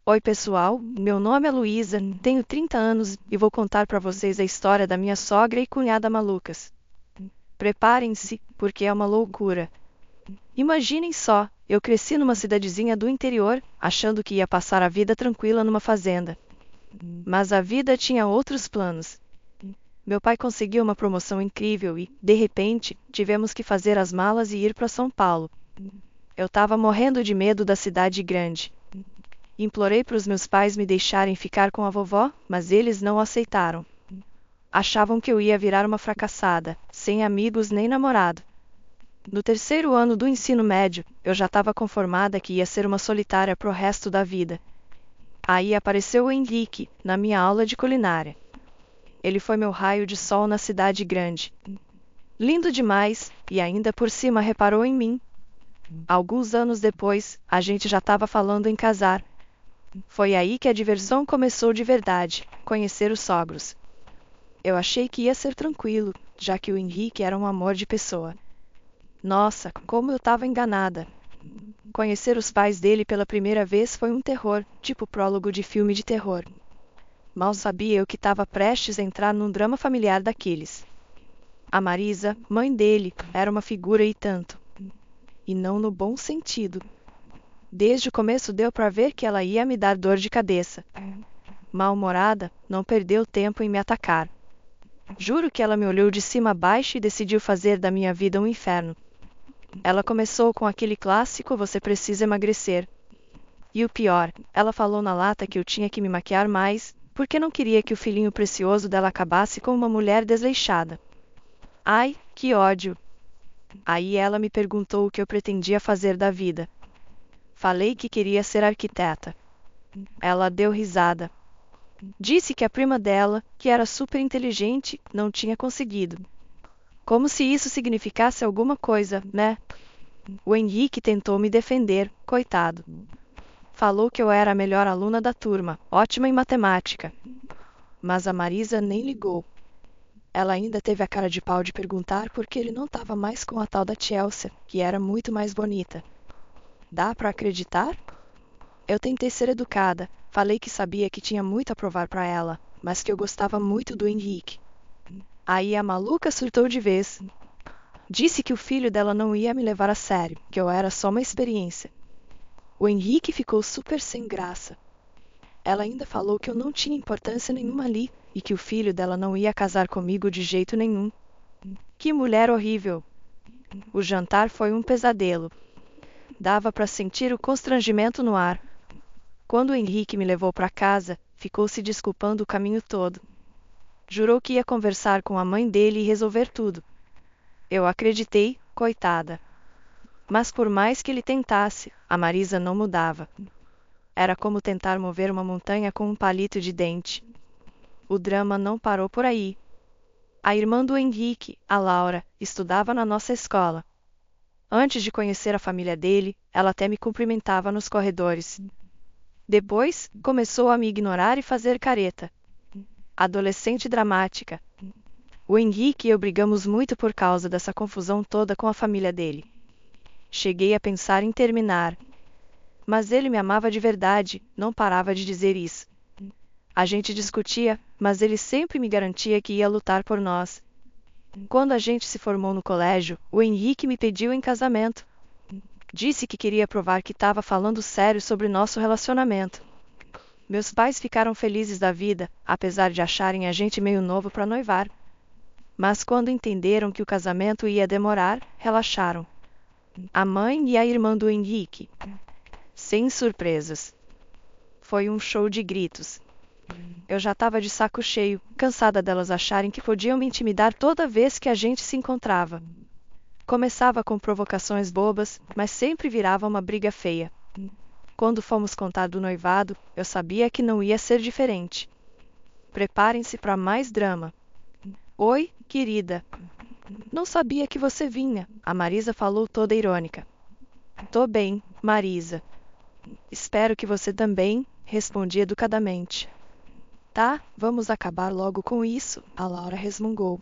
Oi pessoal, meu nome é Luísa, tenho 30 anos e vou contar para vocês a história da minha sogra e cunhada malucas. Preparem-se, porque é uma loucura. Imaginem só, eu cresci numa cidadezinha do interior, achando que ia passar a vida tranquila numa fazenda. Mas a vida tinha outros planos. Meu pai conseguiu uma promoção incrível e, de repente, tivemos que fazer as malas e ir para São Paulo. Eu estava morrendo de medo da cidade grande. Implorei para os meus pais me deixarem ficar com a vovó, mas eles não aceitaram. Achavam que eu ia virar uma fracassada, sem amigos nem namorado. No terceiro ano do ensino médio, eu já estava conformada que ia ser uma solitária pro resto da vida. Aí apareceu o Henrique, na minha aula de culinária. Ele foi meu raio de sol na cidade grande. Lindo demais, e ainda por cima reparou em mim. Alguns anos depois, a gente já estava falando em casar. Foi aí que a diversão começou de verdade, conhecer os sogros. Eu achei que ia ser tranquilo, já que o Henrique era um amor de pessoa. Nossa, como eu estava enganada. Conhecer os pais dele pela primeira vez foi um terror, tipo prólogo de filme de terror. Mal sabia eu que estava prestes a entrar num drama familiar daqueles. A Marisa, mãe dele, era uma figura e tanto. E não no bom sentido. Desde o começo deu para ver que ela ia me dar dor de cabeça. Mal-humorada, não perdeu tempo em me atacar. Juro que ela me olhou de cima a baixo e decidiu fazer da minha vida um inferno. Ela começou com aquele clássico: você precisa emagrecer. E o pior, ela falou na lata que eu tinha que me maquiar mais, porque não queria que o filhinho precioso dela acabasse com uma mulher desleixada. Ai, que ódio! Aí ela me perguntou o que eu pretendia fazer da vida. Falei que queria ser arquiteta. Ela deu risada. Disse que a prima dela, que era super inteligente, não tinha conseguido. Como se isso significasse alguma coisa, né? O Henrique tentou me defender, coitado. Falou que eu era a melhor aluna da turma, ótima em matemática. Mas a Marisa nem ligou. Ela ainda teve a cara de pau de perguntar por que ele não estava mais com a tal da Chelsea, que era muito mais bonita. Dá para acreditar? Eu tentei ser educada, falei que sabia que tinha muito a provar para ela, mas que eu gostava muito do Henrique. Aí a maluca surtou de vez. Disse que o filho dela não ia me levar a sério, que eu era só uma experiência. O Henrique ficou super sem graça. Ela ainda falou que eu não tinha importância nenhuma ali e que o filho dela não ia casar comigo de jeito nenhum. Que mulher horrível! O jantar foi um pesadelo. Dava para sentir o constrangimento no ar. Quando o Henrique me levou para casa, ficou se desculpando o caminho todo. Jurou que ia conversar com a mãe dele e resolver tudo. Eu acreditei, coitada. Mas por mais que ele tentasse, a Marisa não mudava. Era como tentar mover uma montanha com um palito de dente. O drama não parou por aí. A irmã do Henrique, a Laura, estudava na nossa escola. Antes de conhecer a família dele, ela até me cumprimentava nos corredores. Depois, começou a me ignorar e fazer careta. Adolescente dramática. O Henrique e eu brigamos muito por causa dessa confusão toda com a família dele. Cheguei a pensar em terminar. Mas ele me amava de verdade, não parava de dizer isso. A gente discutia, mas ele sempre me garantia que ia lutar por nós. Quando a gente se formou no colégio, o Henrique me pediu em casamento. Disse que queria provar que estava falando sério sobre nosso relacionamento. Meus pais ficaram felizes da vida, apesar de acharem a gente meio novo para noivar. Mas quando entenderam que o casamento ia demorar, relaxaram. A mãe e a irmã do Henrique. Sem surpresas. Foi um show de gritos. Eu já estava de saco cheio, cansada delas acharem que podiam me intimidar toda vez que a gente se encontrava. Começava com provocações bobas, mas sempre virava uma briga feia. Quando fomos contar do noivado, eu sabia que não ia ser diferente. Preparem-se para mais drama. Oi, querida. Não sabia que você vinha, a Marisa falou toda irônica. Tô bem, Marisa. Espero que você também, respondi educadamente. Tá, vamos acabar logo com isso, a Laura resmungou.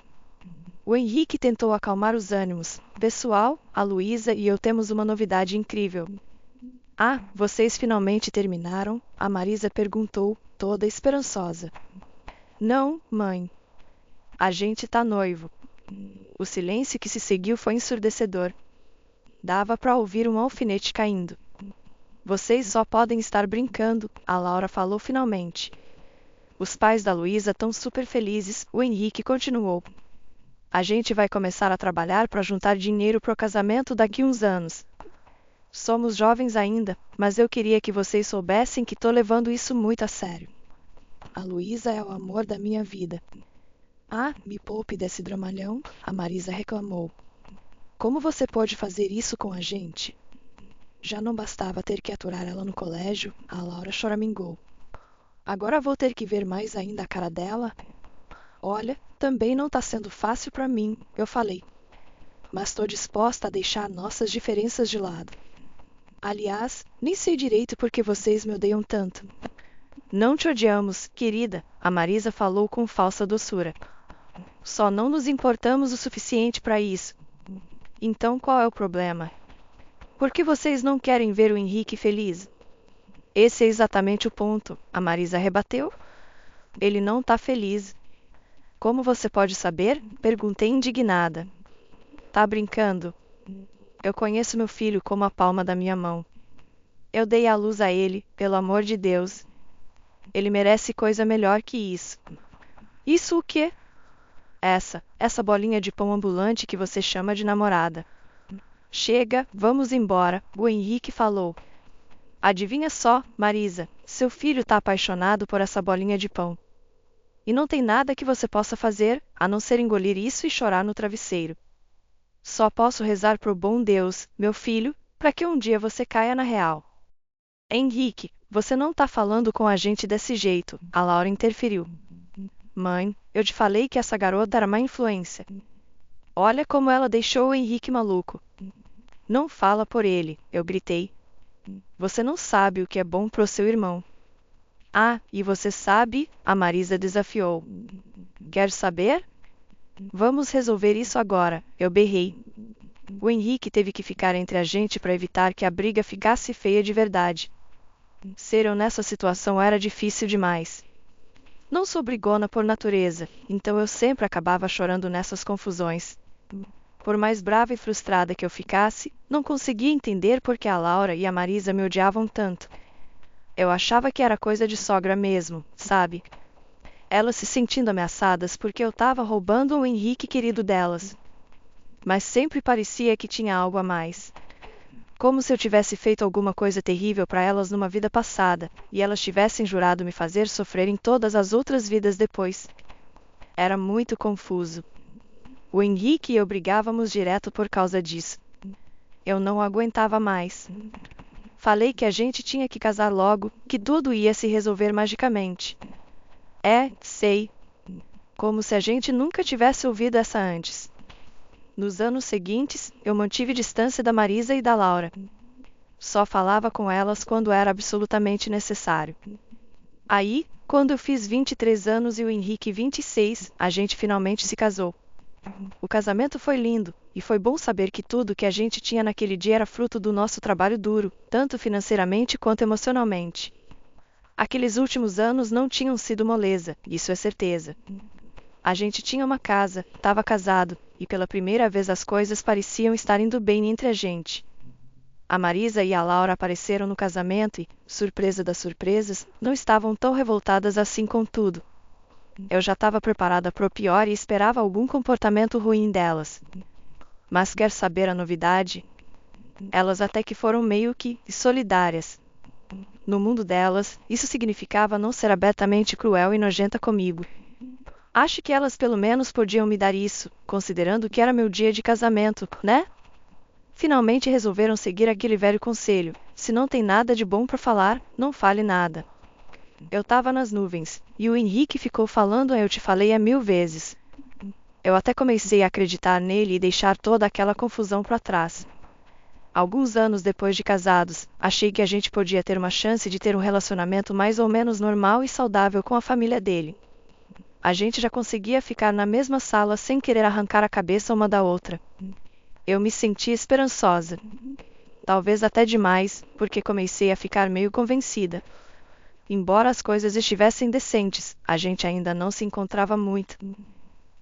O Henrique tentou acalmar os ânimos. Pessoal, a Luísa e eu temos uma novidade incrível. Ah, vocês finalmente terminaram? A Marisa perguntou, toda esperançosa. Não, mãe. A gente tá noivo. O silêncio que se seguiu foi ensurdecedor. Dava para ouvir um alfinete caindo. Vocês só podem estar brincando, a Laura falou finalmente. Os pais da Luísa estão super felizes, o Henrique continuou. A gente vai começar a trabalhar para juntar dinheiro pro casamento daqui uns anos. Somos jovens ainda, mas eu queria que vocês soubessem que tô levando isso muito a sério. A Luísa é o amor da minha vida. Ah, me poupe desse dramalhão, a Marisa reclamou. Como você pode fazer isso com a gente? Já não bastava ter que aturar ela no colégio, a Laura choramingou. Agora vou ter que ver mais ainda a cara dela? Olha, também não tá sendo fácil para mim, eu falei. Mas estou disposta a deixar nossas diferenças de lado. Aliás, nem sei direito por que vocês me odeiam tanto. Não te odiamos, querida, a Marisa falou com falsa doçura. Só não nos importamos o suficiente para isso. Então qual é o problema? Por que vocês não querem ver o Henrique feliz? Esse é exatamente o ponto, a Marisa rebateu. Ele não tá feliz. Como você pode saber? Perguntei indignada. Tá brincando? Eu conheço meu filho como a palma da minha mão. Eu dei a luz a ele, pelo amor de Deus. Ele merece coisa melhor que isso. Isso o quê? Essa bolinha de pão ambulante que você chama de namorada. Chega, vamos embora, o Henrique falou. Adivinha só, Marisa, seu filho tá apaixonado por essa bolinha de pão. E não tem nada que você possa fazer, a não ser engolir isso e chorar no travesseiro. Só posso rezar pro bom Deus, meu filho, para que um dia você caia na real. Henrique, você não tá falando com a gente desse jeito, a Laura interferiu. Mãe, eu te falei que essa garota era má influência. Olha como ela deixou o Henrique maluco. Não fala por ele, eu gritei. Você não sabe o que é bom pro seu irmão. Ah, e você sabe? A Marisa desafiou. Quer saber? Vamos resolver isso agora, eu berrei. O Henrique teve que ficar entre a gente para evitar que a briga ficasse feia de verdade. Ser eu nessa situação era difícil demais. Não sou brigona por natureza, então eu sempre acabava chorando nessas confusões. Por mais brava e frustrada que eu ficasse, não conseguia entender por que a Laura e a Marisa me odiavam tanto. Eu achava que era coisa de sogra mesmo, sabe? Elas se sentindo ameaçadas porque eu estava roubando o Henrique querido delas. Mas sempre parecia que tinha algo a mais. Como se eu tivesse feito alguma coisa terrível para elas numa vida passada, e elas tivessem jurado me fazer sofrer em todas as outras vidas depois. Era muito confuso. O Henrique e eu brigávamos direto por causa disso. Eu não aguentava mais. Falei que a gente tinha que casar logo, que tudo ia se resolver magicamente. Sei. Como se a gente nunca tivesse ouvido essa antes. Nos anos seguintes, eu mantive distância da Marisa e da Laura. Só falava com elas quando era absolutamente necessário. Aí, quando eu fiz 23 anos e o Henrique 26, a gente finalmente se casou. O casamento foi lindo, e foi bom saber que tudo que a gente tinha naquele dia era fruto do nosso trabalho duro, tanto financeiramente quanto emocionalmente. Aqueles últimos anos não tinham sido moleza, isso é certeza. A gente tinha uma casa, estava casado, e pela primeira vez as coisas pareciam estar indo bem entre a gente. A Marisa e a Laura apareceram no casamento e, surpresa das surpresas, não estavam tão revoltadas assim com tudo. Eu já estava preparada para o pior e esperava algum comportamento ruim delas. Mas quer saber a novidade? Elas até que foram meio que solidárias. No mundo delas, isso significava não ser abertamente cruel e nojenta comigo. Acho que elas pelo menos podiam me dar isso, considerando que era meu dia de casamento, né? Finalmente resolveram seguir aquele velho conselho: se não tem nada de bom para falar, não fale nada. Eu estava nas nuvens, e o Henrique ficou falando eu te falei 1000 vezes. Eu até comecei a acreditar nele e deixar toda aquela confusão para trás. Alguns anos depois de casados, achei que a gente podia ter uma chance de ter um relacionamento mais ou menos normal e saudável com a família dele. A gente já conseguia ficar na mesma sala sem querer arrancar a cabeça uma da outra. Eu me senti esperançosa. Talvez até demais, porque comecei a ficar meio convencida. Embora as coisas estivessem decentes, a gente ainda não se encontrava muito.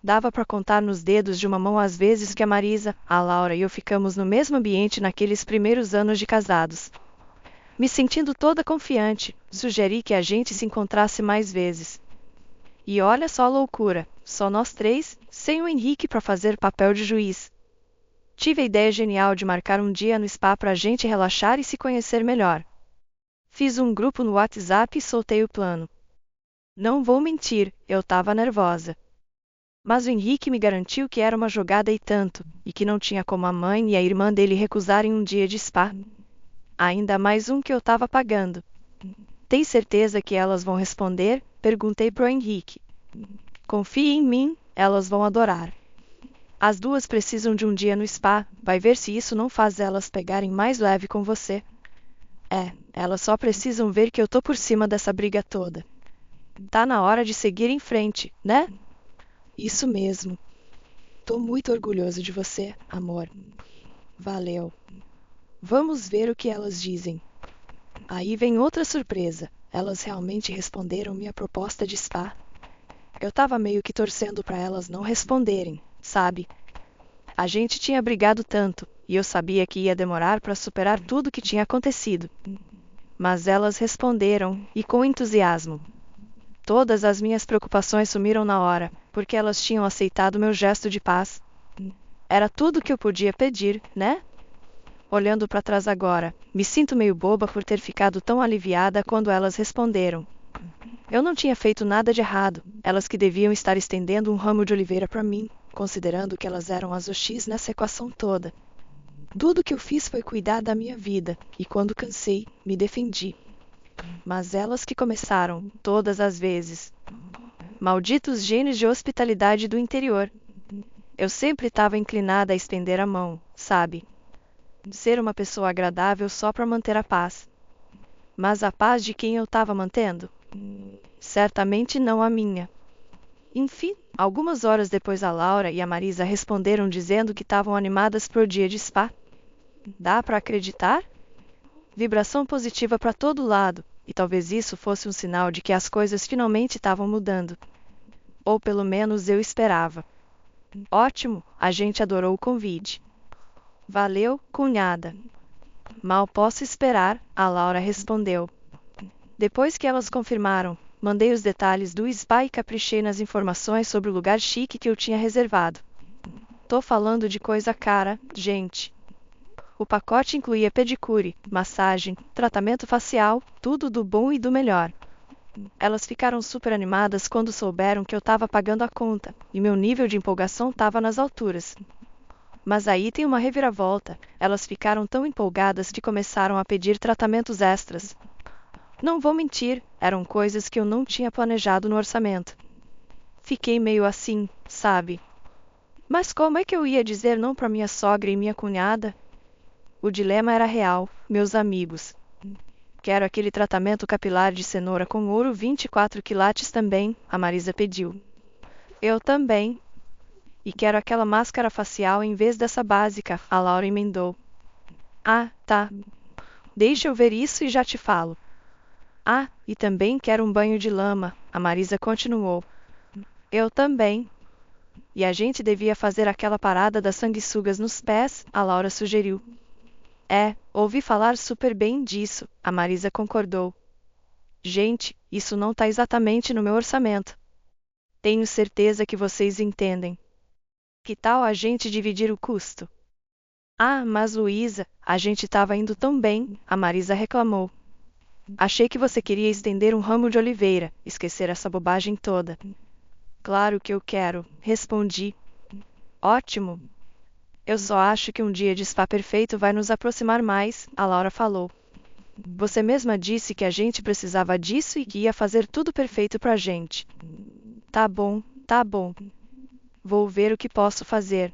Dava para contar nos dedos de uma mão as vezes que a Marisa, a Laura e eu ficamos no mesmo ambiente naqueles primeiros anos de casados. Me sentindo toda confiante, sugeri que a gente se encontrasse mais vezes. E olha só a loucura, só nós três, sem o Henrique para fazer papel de juiz. Tive a ideia genial de marcar um dia no spa para a gente relaxar e se conhecer melhor. Fiz um grupo no WhatsApp e soltei o plano. Não vou mentir, eu estava nervosa. Mas o Henrique me garantiu que era uma jogada e tanto, e que não tinha como a mãe e a irmã dele recusarem um dia de spa. Ainda mais um que eu estava pagando. Tem certeza que elas vão responder? Perguntei pro Henrique. Confie em mim, elas vão adorar. As duas precisam de um dia no spa, vai ver se isso não faz elas pegarem mais leve com você. Elas só precisam ver que eu tô por cima dessa briga toda. Tá na hora de seguir em frente, né? Isso mesmo. Tô muito orgulhoso de você, amor. Valeu. Vamos ver o que elas dizem. Aí vem outra surpresa. Elas realmente responderam minha proposta de spa. Eu tava meio que torcendo pra elas não responderem, sabe? A gente tinha brigado tanto, e eu sabia que ia demorar para superar tudo que tinha acontecido. Mas elas responderam, e com entusiasmo. Todas as minhas preocupações sumiram na hora, porque elas tinham aceitado meu gesto de paz. Era tudo que eu podia pedir, né? Olhando para trás agora, me sinto meio boba por ter ficado tão aliviada quando elas responderam. Eu não tinha feito nada de errado, elas que deviam estar estendendo um ramo de oliveira para mim, considerando que elas eram as OX nessa equação toda. Tudo que eu fiz foi cuidar da minha vida, e quando cansei, me defendi. Mas elas que começaram, todas as vezes. Malditos genes de hospitalidade do interior. Eu sempre estava inclinada a estender a mão, sabe? Ser uma pessoa agradável só para manter a paz. Mas a paz de quem eu estava mantendo? Certamente não a minha. Enfim, algumas horas depois a Laura e a Marisa responderam dizendo que estavam animadas pro dia de spa. Dá para acreditar? Vibração positiva para todo lado, e talvez isso fosse um sinal de que as coisas finalmente estavam mudando. Ou pelo menos eu esperava. Ótimo, a gente adorou o convite. Valeu, cunhada. Mal posso esperar, a Laura respondeu. Depois que elas confirmaram, mandei os detalhes do spa e caprichei nas informações sobre o lugar chique que eu tinha reservado. Tô falando de coisa cara, gente. O pacote incluía pedicure, massagem, tratamento facial, tudo do bom e do melhor. Elas ficaram super animadas quando souberam que eu estava pagando a conta, e meu nível de empolgação estava nas alturas. Mas aí tem uma reviravolta, elas ficaram tão empolgadas que começaram a pedir tratamentos extras. Não vou mentir, eram coisas que eu não tinha planejado no orçamento. Fiquei meio assim, sabe? Mas como é que eu ia dizer não para minha sogra e minha cunhada? O dilema era real, meus amigos. Quero aquele tratamento capilar de cenoura com ouro 24 quilates também, a Marisa pediu. Eu também. E quero aquela máscara facial em vez dessa básica, a Laura emendou. Ah, tá. Deixa eu ver isso e já te falo. Ah, e também quero um banho de lama, a Marisa continuou. Eu também. E a gente devia fazer aquela parada das sanguessugas nos pés, a Laura sugeriu. Ouvi falar super bem disso, a Marisa concordou. Gente, isso não tá exatamente no meu orçamento. Tenho certeza que vocês entendem. Que tal a gente dividir o custo? Ah, mas Luísa, a gente tava indo tão bem, a Marisa reclamou. Achei que você queria estender um ramo de oliveira, esquecer essa bobagem toda. Claro que eu quero, respondi. Ótimo. Eu só acho que um dia de spa perfeito vai nos aproximar mais, a Laura falou. Você mesma disse que a gente precisava disso e que ia fazer tudo perfeito pra gente. Tá bom, tá bom. Vou ver o que posso fazer.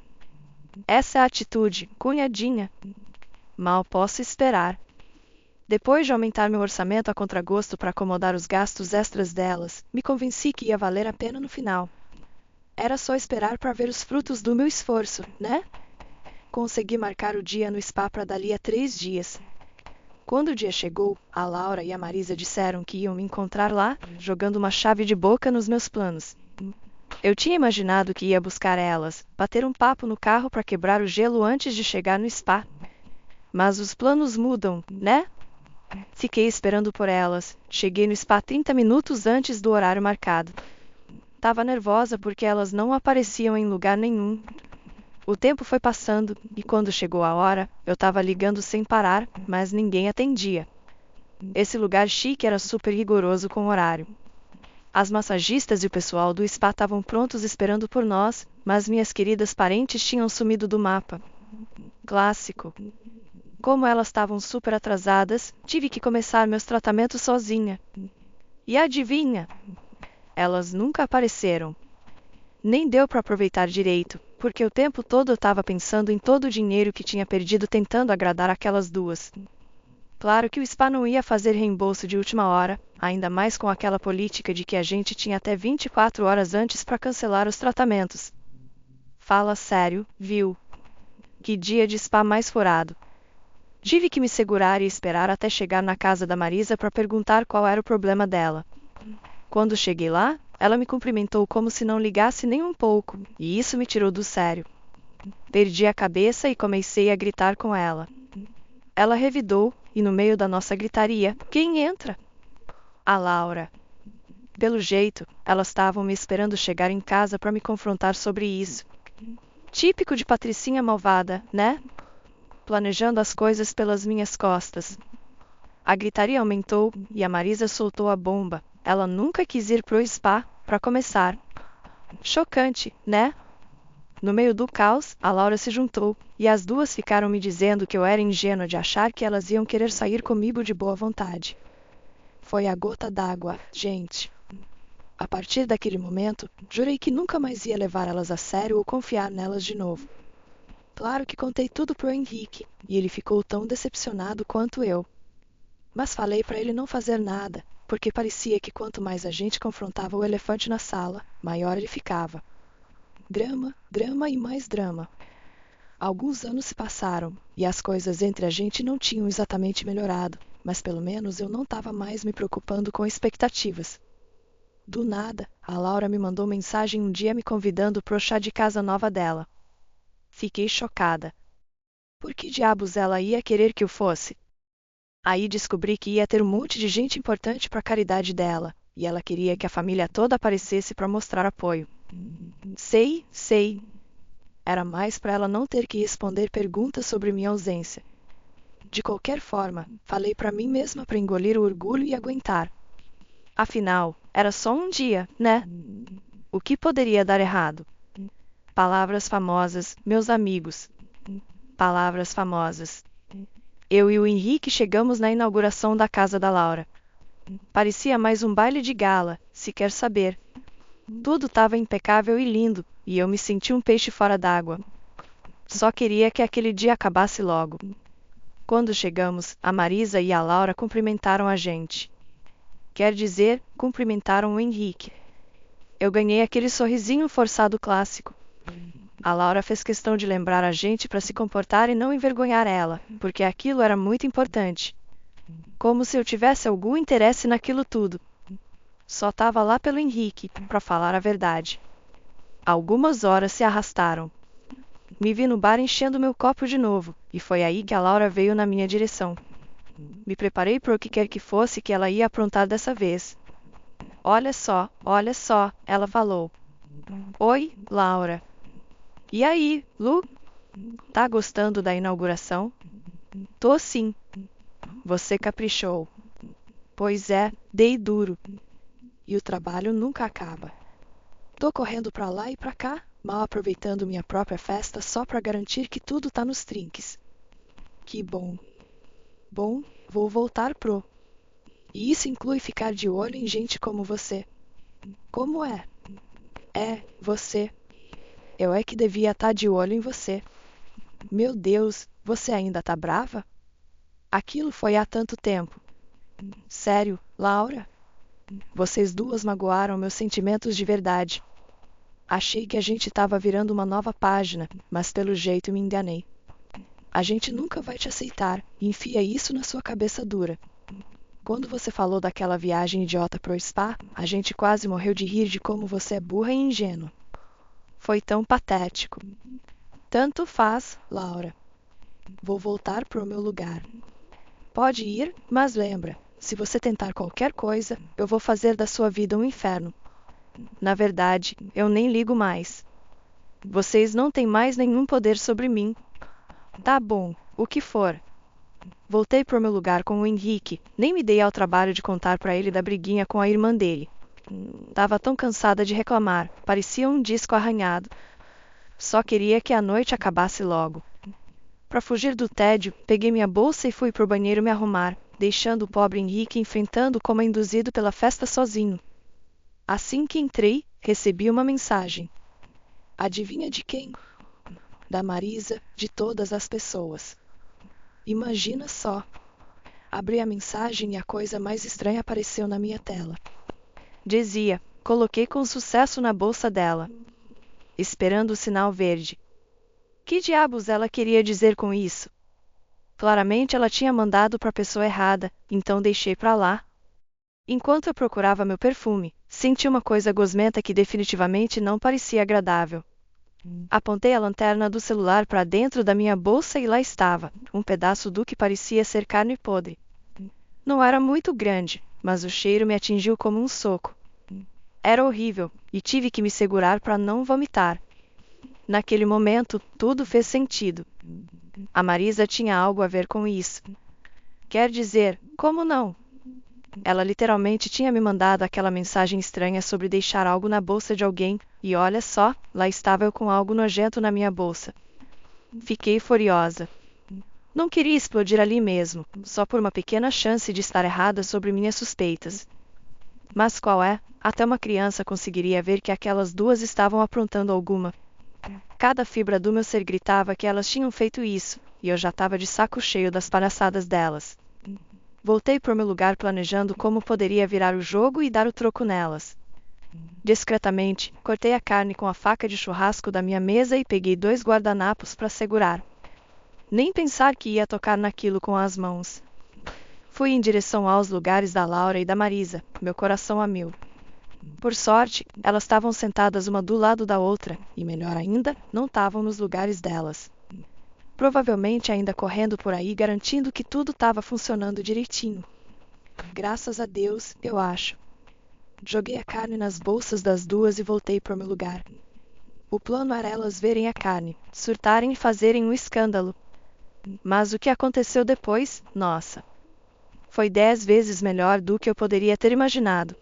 Essa é a atitude, cunhadinha. Mal posso esperar. Depois de aumentar meu orçamento a contragosto para acomodar os gastos extras delas, me convenci que ia valer a pena no final. Era só esperar para ver os frutos do meu esforço, né? Consegui marcar o dia no spa para dali a 3 dias. Quando o dia chegou, a Laura e a Marisa disseram que iam me encontrar lá, jogando uma chave de boca nos meus planos. Eu tinha imaginado que ia buscar elas, bater um papo no carro para quebrar o gelo antes de chegar no spa. Mas os planos mudam, né? Fiquei esperando por elas. Cheguei no spa 30 minutos antes do horário marcado. Tava nervosa porque elas não apareciam em lugar nenhum. O tempo foi passando, e quando chegou a hora, eu tava ligando sem parar, mas ninguém atendia. Esse lugar chique era super rigoroso com o horário. As massagistas e o pessoal do spa estavam prontos esperando por nós, mas minhas queridas parentes tinham sumido do mapa. Clássico. Como elas estavam super atrasadas, tive que começar meus tratamentos sozinha. E adivinha? Elas nunca apareceram. Nem deu para aproveitar direito, porque o tempo todo eu estava pensando em todo o dinheiro que tinha perdido tentando agradar aquelas duas. Claro que o spa não ia fazer reembolso de última hora, ainda mais com aquela política de que a gente tinha até 24 horas antes para cancelar os tratamentos. Fala sério, viu? Que dia de spa mais furado. Tive que me segurar e esperar até chegar na casa da Marisa para perguntar qual era o problema dela. Quando cheguei lá, ela me cumprimentou como se não ligasse nem um pouco, e isso me tirou do sério. Perdi a cabeça e comecei a gritar com ela. Ela revidou, e no meio da nossa gritaria, quem entra? A Laura. Pelo jeito, elas estavam me esperando chegar em casa para me confrontar sobre isso. Típico de patricinha malvada, né? Planejando as coisas pelas minhas costas. A gritaria aumentou, e a Marisa soltou a bomba. Ela nunca quis ir pro spa, para começar. Chocante, né? No meio do caos, a Laura se juntou, e as duas ficaram me dizendo que eu era ingênua de achar que elas iam querer sair comigo de boa vontade. Foi a gota d'água, gente. A partir daquele momento, jurei que nunca mais ia levar elas a sério ou confiar nelas de novo. Claro que contei tudo pro Henrique, e ele ficou tão decepcionado quanto eu. Mas falei para ele não fazer nada, porque parecia que quanto mais a gente confrontava o elefante na sala, maior ele ficava. Drama, drama e mais drama. Alguns anos se passaram, e as coisas entre a gente não tinham exatamente melhorado, mas pelo menos eu não estava mais me preocupando com expectativas. Do nada, a Laura me mandou mensagem um dia me convidando pro chá de casa nova dela. Fiquei chocada. Por que diabos ela ia querer que eu fosse? Aí descobri que ia ter um monte de gente importante para a caridade dela, e ela queria que a família toda aparecesse para mostrar apoio. Sei. Era mais para ela não ter que responder perguntas sobre minha ausência. De qualquer forma, falei para mim mesma para engolir o orgulho e aguentar. Afinal, era só um dia, né? O que poderia dar errado? Palavras famosas, meus amigos. Palavras famosas. Eu e o Henrique chegamos na inauguração da casa da Laura. Parecia mais um baile de gala, se quer saber. Tudo estava impecável e lindo, e eu me senti um peixe fora d'água. Só queria que aquele dia acabasse logo. Quando chegamos, a Marisa e a Laura cumprimentaram a gente. Quer dizer, cumprimentaram o Henrique. Eu ganhei aquele sorrisinho forçado clássico. A Laura fez questão de lembrar a gente para se comportar e não envergonhar ela, porque aquilo era muito importante. Como se eu tivesse algum interesse naquilo tudo. Só estava lá pelo Henrique, para falar a verdade. Algumas horas se arrastaram. Me vi no bar enchendo meu copo de novo, e foi aí que a Laura veio na minha direção. Me preparei para o que quer que fosse que ela ia aprontar dessa vez. Olha só, ela falou. Oi, Laura. E aí, Lu? Tá gostando da inauguração? Tô sim. Você caprichou. Pois é, dei duro. E o trabalho nunca acaba. Tô correndo pra lá e pra cá, mal aproveitando minha própria festa só pra garantir que tudo tá nos trinques. Que bom. Bom, vou voltar pro. E isso inclui ficar de olho em gente como você. Como é? É, você. Eu é que devia estar de olho em você. Meu Deus, você ainda tá brava? Aquilo foi há tanto tempo. Sério, Laura? Vocês duas magoaram meus sentimentos de verdade. Achei que a gente estava virando uma nova página, mas pelo jeito me enganei. A gente nunca vai te aceitar. Enfia isso na sua cabeça dura. Quando você falou daquela viagem idiota pro spa, a gente quase morreu de rir de como você é burra e ingênua. Foi tão patético. Tanto faz, Laura. Vou voltar pro meu lugar. Pode ir, mas lembra, se você tentar qualquer coisa, eu vou fazer da sua vida um inferno. Na verdade, eu nem ligo mais. Vocês não têm mais nenhum poder sobre mim. Tá bom, o que for. Voltei pro meu lugar com o Henrique, nem me dei ao trabalho de contar pra ele da briguinha com a irmã dele. Tava tão cansada de reclamar, parecia um disco arranhado. Só queria que a noite acabasse logo. Para fugir do tédio, peguei minha bolsa e fui pro banheiro me arrumar, deixando o pobre Henrique enfrentando como induzido pela festa sozinho. Assim que entrei, recebi uma mensagem. Adivinha de quem? Da Marisa, de todas as pessoas. Imagina só. Abri a mensagem e a coisa mais estranha apareceu na minha tela. Dizia: coloquei com sucesso na bolsa dela. Esperando o sinal verde. Que diabos ela queria dizer com isso? Claramente ela tinha mandado para a pessoa errada, então deixei para lá. Enquanto eu procurava meu perfume, senti uma coisa gosmenta que definitivamente não parecia agradável. Apontei a lanterna do celular para dentro da minha bolsa e lá estava, um pedaço do que parecia ser carne podre. Não era muito grande, mas o cheiro me atingiu como um soco. Era horrível, e tive que me segurar para não vomitar. Naquele momento, tudo fez sentido. A Marisa tinha algo a ver com isso. Quer dizer, como não? Ela literalmente tinha me mandado aquela mensagem estranha sobre deixar algo na bolsa de alguém, e olha só, lá estava eu com algo nojento na minha bolsa. Fiquei furiosa. Não queria explodir ali mesmo, só por uma pequena chance de estar errada sobre minhas suspeitas. Mas qual é? Até uma criança conseguiria ver que aquelas duas estavam aprontando alguma. Cada fibra do meu ser gritava que elas tinham feito isso, e eu já estava de saco cheio das palhaçadas delas. Voltei para o meu lugar planejando como poderia virar o jogo e dar o troco nelas. Discretamente, cortei a carne com a faca de churrasco da minha mesa e peguei 2 guardanapos para segurar. Nem pensar que ia tocar naquilo com as mãos. Fui em direção aos lugares da Laura e da Marisa, meu coração a mil. Por sorte, elas estavam sentadas uma do lado da outra, e melhor ainda, não estavam nos lugares delas. Provavelmente ainda correndo por aí garantindo que tudo estava funcionando direitinho. Graças a Deus, eu acho. Joguei a carne nas bolsas das duas e voltei para o meu lugar. O plano era elas verem a carne, surtarem e fazerem um escândalo. Mas o que aconteceu depois, nossa, foi 10 vezes melhor do que eu poderia ter imaginado.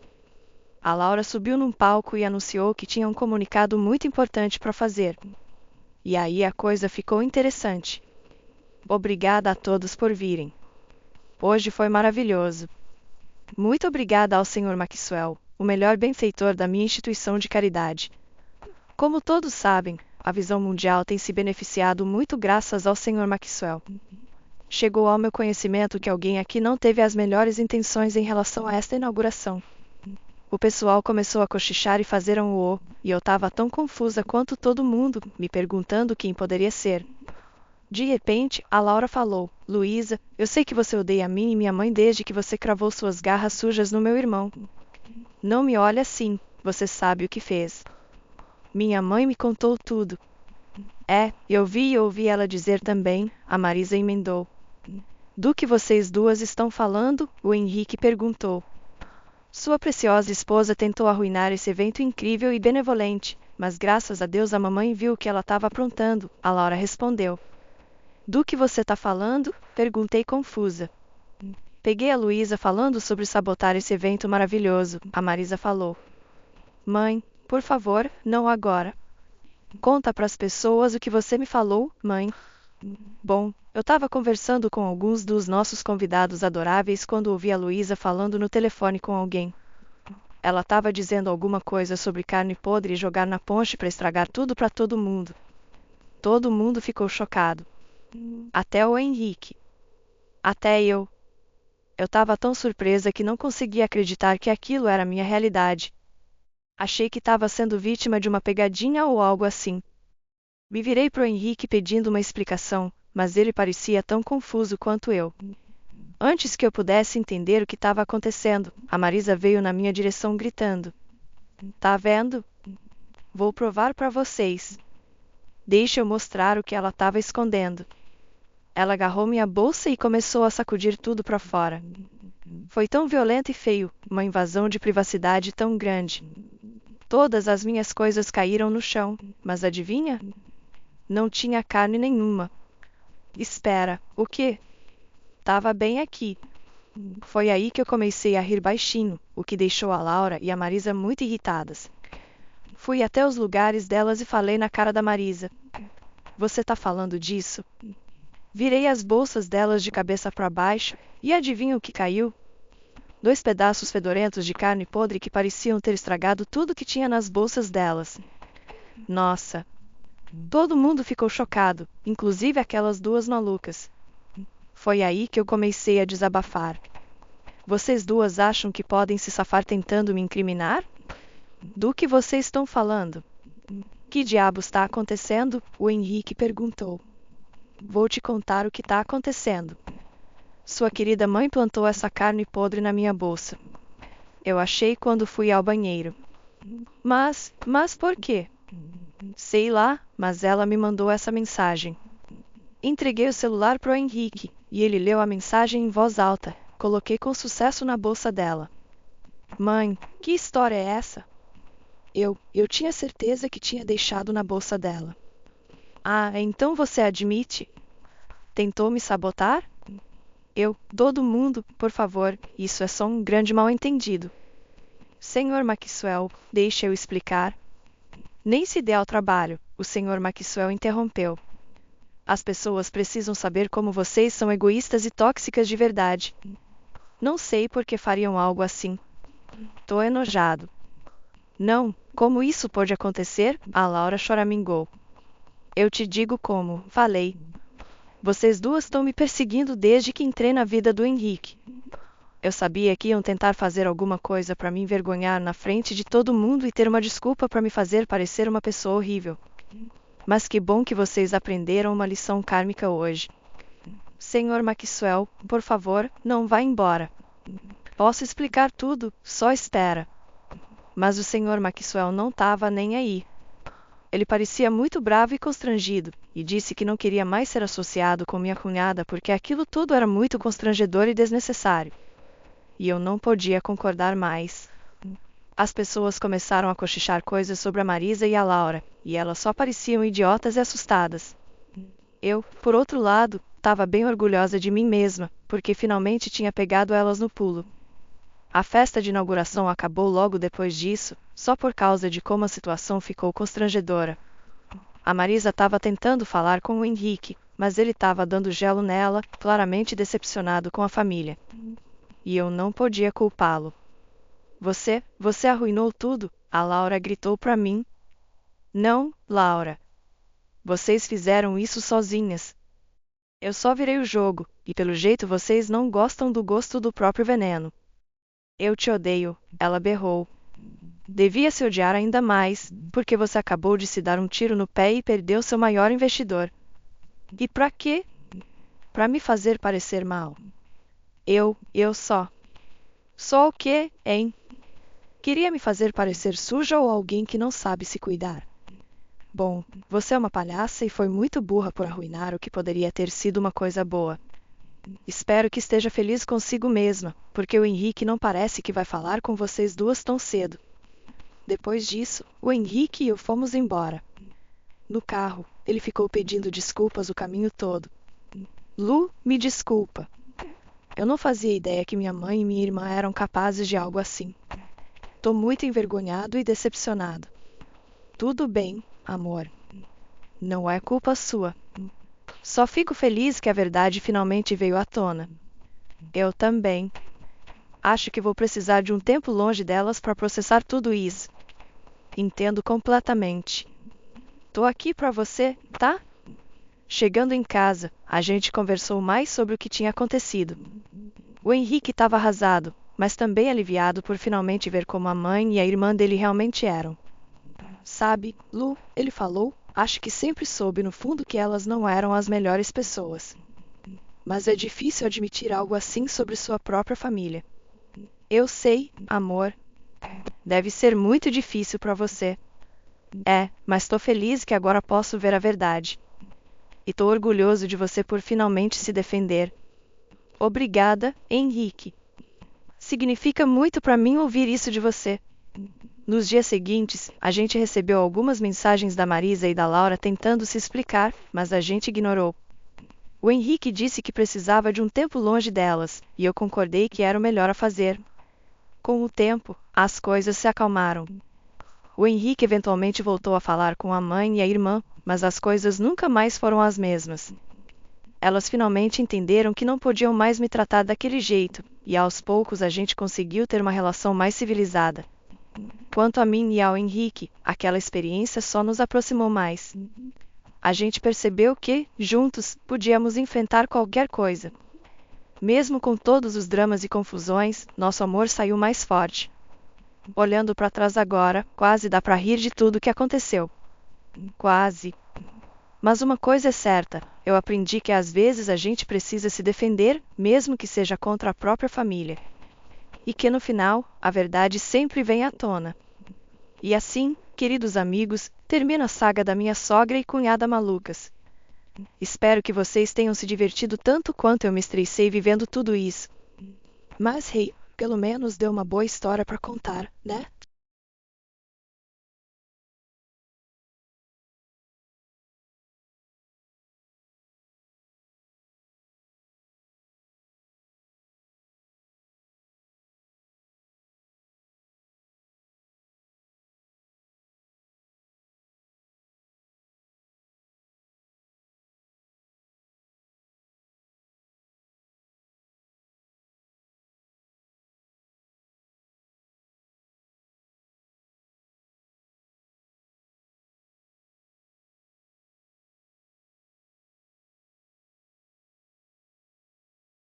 A Laura subiu num palco e anunciou que tinha um comunicado muito importante para fazer. E aí a coisa ficou interessante. Obrigada a todos por virem. Hoje foi maravilhoso. Muito obrigada ao Sr. Maxwell, o melhor benfeitor da minha instituição de caridade. Como todos sabem, a visão mundial tem se beneficiado muito graças ao Sr. Maxwell. Chegou ao meu conhecimento que alguém aqui não teve as melhores intenções em relação a esta inauguração. O pessoal começou a cochichar e fazer um "oh", e eu estava tão confusa quanto todo mundo, me perguntando quem poderia ser. De repente, a Laura falou: Luísa, eu sei que você odeia a mim e minha mãe desde que você cravou suas garras sujas no meu irmão. Não me olhe assim, você sabe o que fez. Minha mãe me contou tudo. Eu vi e ouvi ela dizer também, a Marisa emendou. Do que vocês duas estão falando? O Henrique perguntou. Sua preciosa esposa tentou arruinar esse evento incrível e benevolente, mas graças a Deus a mamãe viu o que ela estava aprontando, a Laura respondeu. Do que você está falando? Perguntei confusa. Peguei a Luísa falando sobre sabotar esse evento maravilhoso, a Marisa falou. Mãe, por favor, não agora. Conta para as pessoas o que você me falou, mãe. Bom, eu estava conversando com alguns dos nossos convidados adoráveis quando ouvi a Luísa falando no telefone com alguém. Ela estava dizendo alguma coisa sobre carne podre e jogar na ponche para estragar tudo para todo mundo. Todo mundo ficou chocado. Até o Henrique. Até eu. Eu estava tão surpresa que não conseguia acreditar que aquilo era minha realidade. Achei que estava sendo vítima de uma pegadinha ou algo assim. Me virei pro Henrique pedindo uma explicação, mas ele parecia tão confuso quanto eu. Antes que eu pudesse entender o que estava acontecendo, a Marisa veio na minha direção gritando: "Tá vendo? Vou provar para vocês. Deixa eu mostrar o que ela estava escondendo." Ela agarrou minha bolsa e começou a sacudir tudo para fora. Foi tão violento e feio, uma invasão de privacidade tão grande. Todas as minhas coisas caíram no chão, mas adivinha? Não tinha carne nenhuma. Espera, o quê? Tava bem aqui. Foi aí que eu comecei a rir baixinho, o que deixou a Laura e a Marisa muito irritadas. Fui até os lugares delas e falei na cara da Marisa: "Você tá falando disso?" Virei as bolsas delas de cabeça para baixo e adivinha o que caiu? 2 pedaços fedorentos de carne podre que pareciam ter estragado tudo que tinha nas bolsas delas. Nossa! Todo mundo ficou chocado, inclusive aquelas 2 malucas. Foi aí que eu comecei a desabafar. Vocês 2 acham que podem se safar tentando me incriminar? Do que vocês estão falando? Que diabos está acontecendo? O Henrique perguntou. Vou te contar o que está acontecendo. Sua querida mãe plantou essa carne podre na minha bolsa. Eu achei quando fui ao banheiro. Mas por quê? Sei lá, mas ela me mandou essa mensagem. Entreguei o celular pro Henrique, e ele leu a mensagem em voz alta. Coloquei com sucesso na bolsa dela. Mãe, que história é essa? Eu tinha certeza que tinha deixado na bolsa dela. Ah, então você admite? Tentou me sabotar? Todo mundo, por favor, isso é só um grande mal-entendido. Senhor Maxwell, deixe eu explicar. Nem se dê ao trabalho, o Sr. Maxwell interrompeu. As pessoas precisam saber como vocês são egoístas e tóxicas de verdade. Não sei por que fariam algo assim. Tô enojado. Não, como isso pode acontecer? A Laura choramingou. Eu te digo como, falei. Vocês 2 estão me perseguindo desde que entrei na vida do Henrique. Eu sabia que iam tentar fazer alguma coisa para me envergonhar na frente de todo mundo e ter uma desculpa para me fazer parecer uma pessoa horrível. Mas que bom que vocês aprenderam uma lição kármica hoje. Senhor Maxwell, por favor, não vá embora. Posso explicar tudo, só espera. Mas o Sr. Maxwell não estava nem aí. Ele parecia muito bravo e constrangido, e disse que não queria mais ser associado com minha cunhada porque aquilo tudo era muito constrangedor e desnecessário. E eu não podia concordar mais. As pessoas começaram a cochichar coisas sobre a Marisa e a Laura, e elas só pareciam idiotas e assustadas. Eu, por outro lado, estava bem orgulhosa de mim mesma, porque finalmente tinha pegado elas no pulo. A festa de inauguração acabou logo depois disso, só por causa de como a situação ficou constrangedora. A Marisa estava tentando falar com o Henrique, mas ele estava dando gelo nela, claramente decepcionado com a família. E eu não podia culpá-lo. Você arruinou tudo, a Laura gritou para mim. Não, Laura. Vocês fizeram isso sozinhas. Eu só virei o jogo, e pelo jeito vocês não gostam do gosto do próprio veneno. Eu te odeio, ela berrou. Devia se odiar ainda mais, porque você acabou de se dar um tiro no pé e perdeu seu maior investidor. E pra quê? Pra me fazer parecer mal. Eu só. Só o quê, hein? Queria me fazer parecer suja ou alguém que não sabe se cuidar. Bom, você é uma palhaça e foi muito burra por arruinar o que poderia ter sido uma coisa boa. Espero que esteja feliz consigo mesma, porque o Henrique não parece que vai falar com vocês 2 tão cedo. Depois disso, o Henrique e eu fomos embora. No carro, ele ficou pedindo desculpas o caminho todo. Lu, me desculpa. Eu não fazia ideia que minha mãe e minha irmã eram capazes de algo assim. Tô muito envergonhado e decepcionado. Tudo bem, amor. Não é culpa sua. Só fico feliz que a verdade finalmente veio à tona. Eu também. Acho que vou precisar de um tempo longe delas para processar tudo isso. Entendo completamente. Tô aqui para você, tá? Chegando em casa, a gente conversou mais sobre o que tinha acontecido. O Henrique estava arrasado, mas também aliviado por finalmente ver como a mãe e a irmã dele realmente eram. Sabe, Lu, ele falou, Acho que sempre soube no fundo que elas não eram as melhores pessoas. Mas é difícil admitir algo assim sobre sua própria família. Eu sei, amor. Deve ser muito difícil para você. Mas tô feliz que agora posso ver a verdade. E tô orgulhoso de você por finalmente se defender. Obrigada, Henrique. Significa muito para mim ouvir isso de você. Nos dias seguintes, a gente recebeu algumas mensagens da Marisa e da Laura tentando se explicar, mas a gente ignorou. O Henrique disse que precisava de um tempo longe delas, e eu concordei que era o melhor a fazer. Com o tempo, as coisas se acalmaram. O Henrique eventualmente voltou a falar com a mãe e a irmã, mas as coisas nunca mais foram as mesmas. Elas finalmente entenderam que não podiam mais me tratar daquele jeito, e aos poucos a gente conseguiu ter uma relação mais civilizada. Quanto a mim e ao Henrique, aquela experiência só nos aproximou mais. A gente percebeu que, juntos, podíamos enfrentar qualquer coisa. Mesmo com todos os dramas e confusões, nosso amor saiu mais forte. Olhando para trás agora, quase dá para rir de tudo que aconteceu. Quase. Mas uma coisa é certa, eu aprendi que às vezes a gente precisa se defender, mesmo que seja contra a própria família. E que no final, a verdade sempre vem à tona. E assim, queridos amigos, termina a saga da minha sogra e cunhada malucas. Espero que vocês tenham se divertido tanto quanto eu me estressei vivendo tudo isso. Mas, pelo menos deu uma boa história para contar, né?